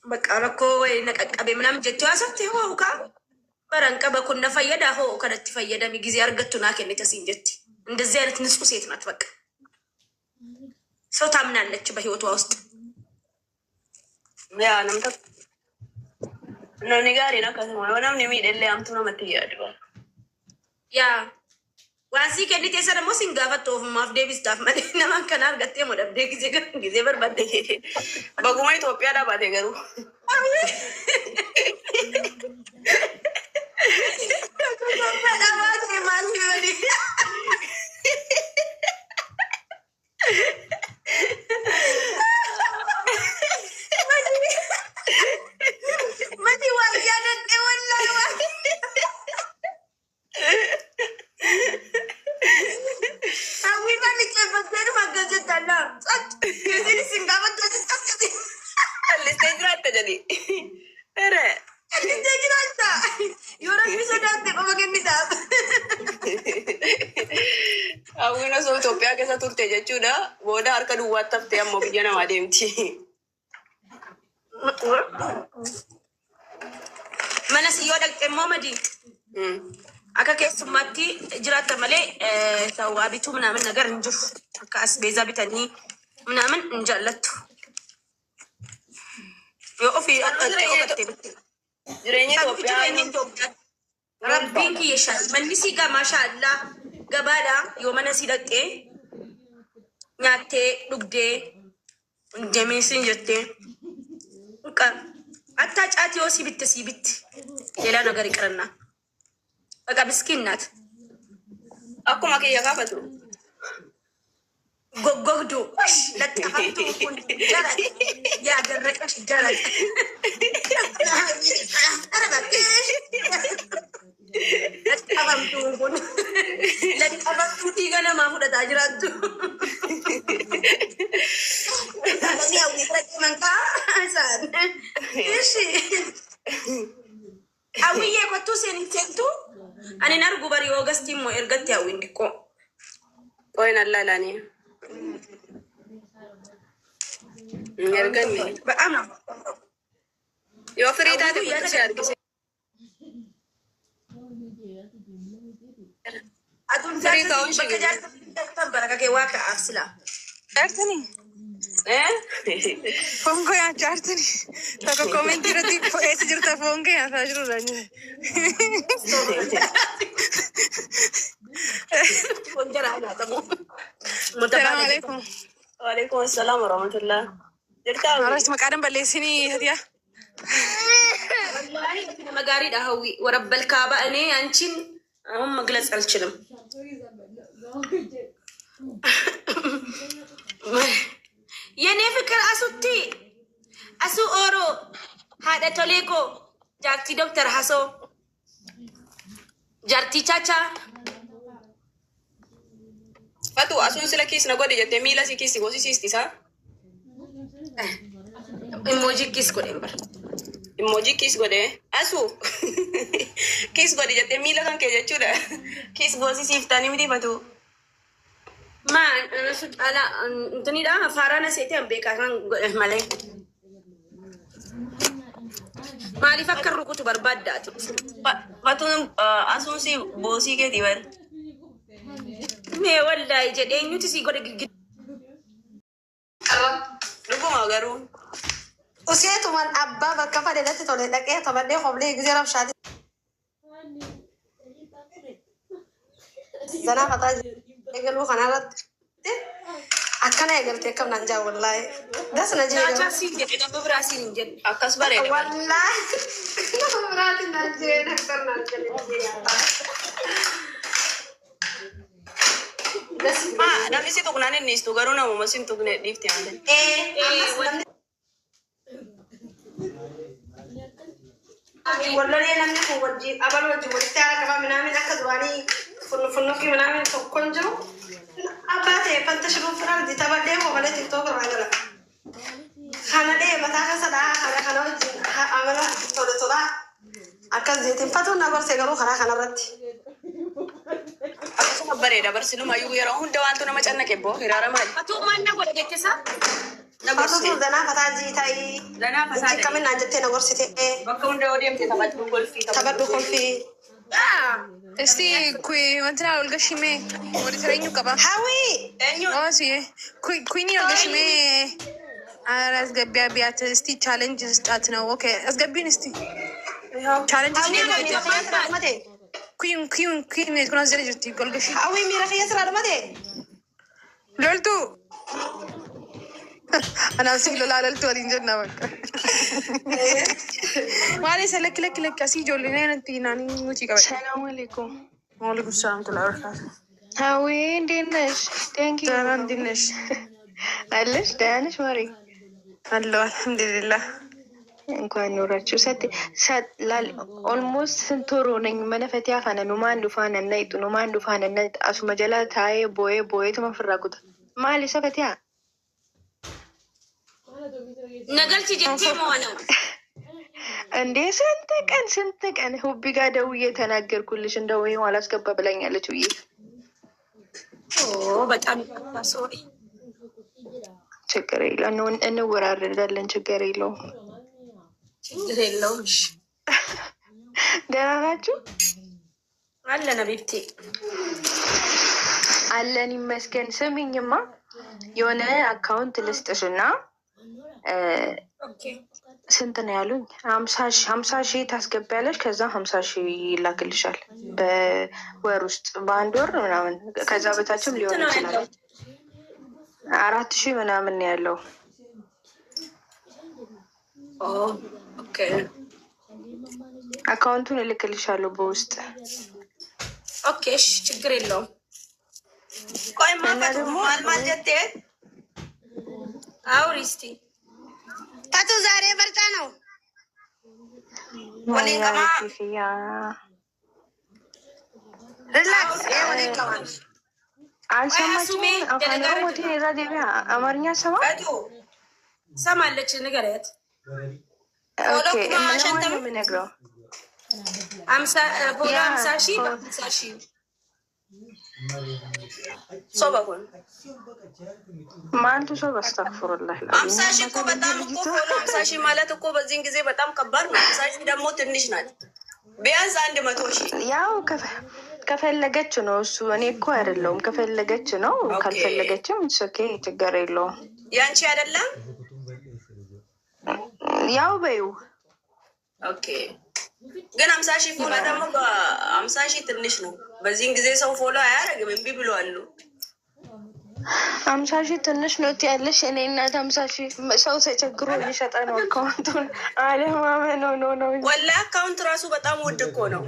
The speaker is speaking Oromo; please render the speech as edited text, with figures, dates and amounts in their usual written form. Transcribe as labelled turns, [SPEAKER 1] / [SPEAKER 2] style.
[SPEAKER 1] بقى ركو نكاكبي منام جتو اساتي هو كا برانكا بكون نفيدا هو كانت تفيدا مي غزي ارغتونا كني تسين جتي እንደዚህ አይነት ንጹህ ሴት ናት በቃ ሰው ታምናለች በህይወቷ ውስጥ
[SPEAKER 2] ያ ነምታ ነው ንጋሪ ነው ከተማ ወናም ነው የሚደለ አምቱ ነው መትያዱ
[SPEAKER 1] ያ ዋዚ ከንቴ ሰደሞ ሲንጋፈቶ ማፍ ዴቪስ ዳፍ ማደና ማከና አርገቴ ሞደ ጊዜ በርባደ
[SPEAKER 2] በጉማ ኢትዮጵያ ዳባቴ ገሩ awina so Ethiopia keessa turte jechuudha booda harka duwwaatti haftee ammoo biyya namaa deemti.
[SPEAKER 1] Mana siyyoo dhaqxe immoo madi akka keessummaatti jiraatta malee sawwaa bituu ምናምን ነገር እንጂ akka asbeeza bitanii ምናምን እንጃለቱ yoo ofii ogatte
[SPEAKER 2] jireenya Itoophiyaa
[SPEAKER 1] rabbiin kiyya manni siigaa maashaallah gabaadha yoo mana si dhaqxee nyaattee dhugdee deemisiin jettee attaa caati yoo si bitti ሌላ ነገር ይቅርና በቃ ምስኪን ናት
[SPEAKER 2] akkuma kiyya kaafatu
[SPEAKER 1] ጎጎግዱ ለጣፋቱ ጀረት ያደረቀሽ ጀረት ለጣፋቱ ዲገና ማሙዳ ታጅራቱ ለኒያው ይተከመንካ አሳን እሺ አውዬ ቆቱ ሰንቴንቱ አኔ ናርጉ በሪ ኦገስቲ ሞ ኤርገት ያው እንዲቆ
[SPEAKER 2] ቆይና ላላኔ ኤርገን
[SPEAKER 1] በአማ
[SPEAKER 2] የፍሪታ ተቆጥሽ ያርግሽ
[SPEAKER 1] አቱን ፍሪታውን በከጃር ተንበረከከ ዋካ አፍስላ
[SPEAKER 3] ዳርተኒ ፎንጎ ያ ዳርተኒ ተኮ ኮሜንት ረቲ ፎኤስ ጅርታ ፎንጎ ያ ታጅሩ ረኒ السلام عليكم.
[SPEAKER 2] وعليكم السلام ورحمة الله.
[SPEAKER 3] عرفت مقادم بلسيني هدية.
[SPEAKER 1] والله أنا مقاري ده هوي ورب الكعبة أنا أنشين هم مجلس الشلم. يعني فكر أسوتي أسو أورو هذا توليكو جارتي دكتور حسو جارتي تشاچا
[SPEAKER 2] Fatu asun sila kis na gode jette mila si kis gosi sisti sa
[SPEAKER 1] emoji kis ko dembar
[SPEAKER 2] emoji kis gode asu kis gode jette mila kan ke jechuudha kis gosi siftani miti fatu
[SPEAKER 1] ma asu ala ntani da farana sete ambe kan male mali fakkar rukutu barbadda
[SPEAKER 2] fatu asun si bosi ke dibar
[SPEAKER 1] me wallahi jede nyuti si gode gigi
[SPEAKER 2] duguma garu
[SPEAKER 4] useetu man abba bakka fadedatti tole dhaqee tabadee hoblee gisee rabshaati zanaa fataa eegaluu kanarratti akkana eegalte akkam naan jaa wallahi dasna
[SPEAKER 1] jecha si jede da brasi njen
[SPEAKER 2] akkas bareeda
[SPEAKER 4] wallahi brati naan jee naktar naan jee
[SPEAKER 2] namni si tuqnaan inni istu garuu namuma sin tuqne dhiifti malee.
[SPEAKER 4] Wallahi namni kun wajji abal wajji walitti haala qaba minaamin akka duraanii funnufi minaamin tokkon jiru abbaa ta'e fanta shiruu firar di tabadhee homalee tiktook irraa jira. Kana dhee mataa keessa dhahaa kana wajjin amala tolaa akkas jeetiin fatuun na barsee garuu karaa kanarratti.
[SPEAKER 2] Akkasuma bareeda barsiisuma iyyuu yeroo hunda wantu nama cannaqe boo hiraara maali?
[SPEAKER 1] Atu manna godha jettisa?
[SPEAKER 4] Fasutu dana fataji tai.
[SPEAKER 2] Dana fataji.
[SPEAKER 4] Kami nanjete nagorsite.
[SPEAKER 2] Bakka hunda odiem te tabaddu golfi.
[SPEAKER 4] Tabaddu kolfi.
[SPEAKER 3] Esti kui wantina olgashime wali tarenyu qaba.
[SPEAKER 4] Hawi.
[SPEAKER 3] Osi kuini olgashime asgabbiya biyat esti challenge start ነው ኦኬ asgabbin esti challenge
[SPEAKER 4] mate.
[SPEAKER 3] Queen kuna zere jirti golgashi
[SPEAKER 4] Hawi mira khiyasra mate.
[SPEAKER 3] loltu أنا أسيل لا لالتو أدين وقت وعلي سلك لك أسيجو لنا أنتي ناني موتي كبر.
[SPEAKER 5] السلام عليكم.
[SPEAKER 3] وعليكم السلام ورحمة الله وبركاته.
[SPEAKER 5] هاوين دينش thank you.
[SPEAKER 3] تمام دينش.
[SPEAKER 5] علش دانش ماري.
[SPEAKER 3] الله الحمد لله.
[SPEAKER 5] እንኳን ኖራችሁ ሰት ላል ኦልሞስት ስንቶሮ ነኝ መነፈቲያ ፈነ ኑማን ዱፋን እና ይጡ ኑማን ዱፋን እና አሱ መጀላ ታይ ቦዬ ተመፍራቁት ማሊ ሰፈቲያ
[SPEAKER 1] ነገልቺ ጀቲ መሆነው
[SPEAKER 5] እንዴ ስንት ቀን ሁቢ ጋር ደውዬ ተናገርኩልሽ እንደው ይሄው አላስገባ ብላኛለች ብዬ
[SPEAKER 1] በጣም ሶሪ
[SPEAKER 5] ችግር የለውም እንወራረዳለን ችግር የለውም ደህና ናችሁ
[SPEAKER 1] አለን አቤቴ
[SPEAKER 5] አለን ይመስገን ስሚኝማ የሆነ አካውንት ልስጥሽና ስንት ነው ያሉኝ 50 ሺህ ታስገቢያለሽ ከዛ 50 ሺህ ይላክልሻል በወር ውስጥ በአንድ ወር ምናምን ከዛ በታችም ሊሆን ይችላል 4,000 ምናምን ነው ያለው
[SPEAKER 1] ኦኬ
[SPEAKER 5] አካውንቱን እልክልሻለሁ በውስጥ
[SPEAKER 1] ኦኬ እሺ ችግር የለውም ቆይ ማልማል ጀቴ አውሪስቲ
[SPEAKER 4] ታቱ ዛሬ በርጫ ነው
[SPEAKER 5] ወሊንከማ
[SPEAKER 4] ሪላክስ ወሊንከማ
[SPEAKER 5] አልሰማችም አፋን ኦሮሞ ራዲዮ አማርኛ
[SPEAKER 1] ሰማለች ንገሪያት
[SPEAKER 5] ኦኬ እና ምን ነግረው
[SPEAKER 1] 50 ሺህ ሶባሁን
[SPEAKER 5] ማንቱ ሰው አስተግፍሩላህ
[SPEAKER 1] 50 ሺህ እኮ በጣም እኮ ፎሎ 50 ሺህ ማለት እኮ በዚህን ጊዜ በጣም ከባድ ነው 50 ሺህ ደግሞ ትንሽ ናት ቢያንስ 100 ሺህ
[SPEAKER 5] ያው ከፈለገች ነው እሱ እኔ እኮ አይደለሁም ከፈለገች ነው ካልፈለገችም ኦኬ ችግር የለውም
[SPEAKER 1] ያንቺ አይደለም
[SPEAKER 5] ያው በዩ
[SPEAKER 1] ኦኬ ግን 50 ሺህ ፎሎ ደግሞ 50 ሺህ ትንሽ ነው በዚህን ጊዜ ሰው ፎሎ አያደርግም እምቢ ብለዋል
[SPEAKER 5] 50 ሺህ ትንሽ ነው ያለሽ እኔ እናት 50 ሺህ ሰው ተቸግሮ እየሸጠ ነው አካውንቱን አለማመን ነው
[SPEAKER 1] ወላሂ አካውንት ራሱ በጣም ውድ እኮ ነው